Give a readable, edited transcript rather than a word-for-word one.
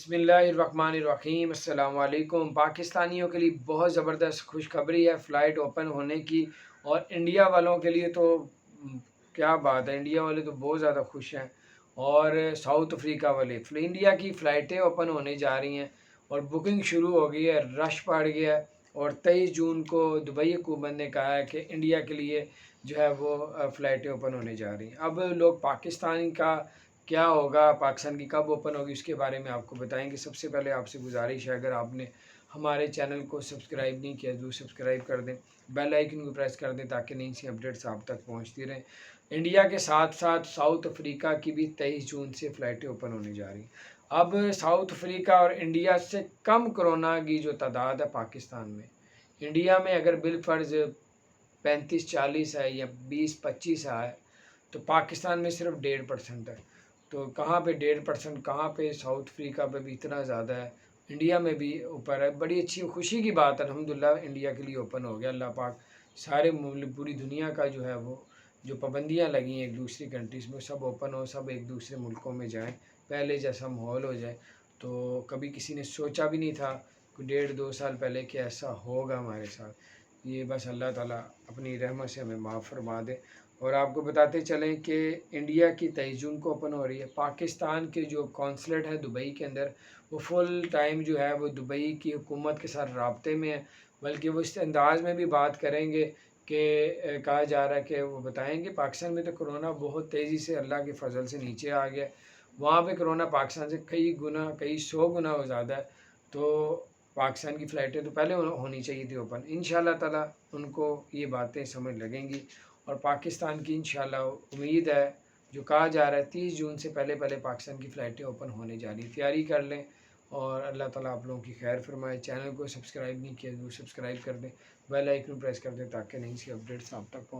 बिस्मिल्लाहिर्रहमानिर्रहीम अस्सलाम वालेकुम। पाकिस्तानियों के लिए बहुत ज़बरदस्त खुशखबरी है फ़्लाइट ओपन होने की। और इंडिया वालों के लिए तो क्या बात है, इंडिया वाले तो बहुत ज़्यादा खुश हैं। और साउथ अफ्रीका वाले इंडिया की फ़्लाइटें ओपन होने जा रही हैं और बुकिंग शुरू हो गई है, रश बढ़ गया है। और 23 जून को दुबई हुकूमत ने कहा है कि इंडिया के लिए जो है वो फ़्लाइटें ओपन होने जा रही हैं। अब लोग पाकिस्तान का क्या होगा, पाकिस्तान की कब ओपन होगी, उसके बारे में आपको बताएंगे। सबसे पहले आपसे गुजारिश है, अगर आपने हमारे चैनल को सब्सक्राइब नहीं किया तो सब्सक्राइब कर दें, बेल आइकन को प्रेस कर दें ताकि नई सी अपडेट्स आप तक पहुंचती रहें। इंडिया के साथ साथ साउथ अफ्रीका की भी 23 जून से फ़्लाइटें ओपन होने जा रही हैं। अब साउथ अफ्रीका और इंडिया से कम कोरोना की जो तादाद है पाकिस्तान में, इंडिया में अगर बिलफर्ज 35-40 है या 20-25 है तो पाकिस्तान में सिर्फ 1.5% है। तो कहाँ पे 1.5%, कहाँ पे साउथ अफ्रीका पे भी इतना ज़्यादा है, इंडिया में भी ऊपर है। बड़ी अच्छी खुशी की बात है, अल्हम्दुलिल्लाह इंडिया के लिए ओपन हो गया। अल्लाह पाक सारे पूरी दुनिया का जो है वो जो पाबंदियाँ लगी हैं एक दूसरी कंट्रीज़ में, सब ओपन हो, सब एक दूसरे मुल्कों में जाएं, पहले जैसा माहौल हो जाए। तो कभी किसी ने सोचा भी नहीं था कि 1.5-2 साल पहले कि ऐसा होगा हमारे साथ। ये बस अल्लाह ताला अपनी रहमत से हमें माफ़ फरमा दे। और आपको बताते चलें कि इंडिया की 23 जून को ओपन हो रही है। पाकिस्तान के जो कौंसलेट है दुबई के अंदर, वो फुल टाइम जो है वो दुबई की हुकूमत के साथ राब्ते में है। बल्कि वो इस अंदाज़ में भी बात करेंगे कि कहा जा रहा है कि वो बताएंगे पाकिस्तान में तो कोरोना बहुत तेज़ी से अल्लाह के फजल से नीचे आ गया। वहाँ पे कोरोना पाकिस्तान से कई गुना, कई 100 गुना ज़्यादा है। तो पाकिस्तान की फ़्लाइटें तो पहले होनी चाहिए थी ओपन। इंशाल्लाह ताला उनको ये बातें समझ लगेंगी और पाकिस्तान की इंशाल्लाह उम्मीद है, जो कहा जा रहा है 30 जून से पहले पहले पाकिस्तान की फ़्लाइटें ओपन होने जा रही हैं। तैयारी कर लें और अल्लाह ताला आप लोगों की खैर फरमाए। चैनल को सब्सक्राइब नहीं किया तो सब्सक्राइब कर दें, बेल आइकन प्रेस कर दें ताकि नई सी अपडेट्स आप तक पहुँच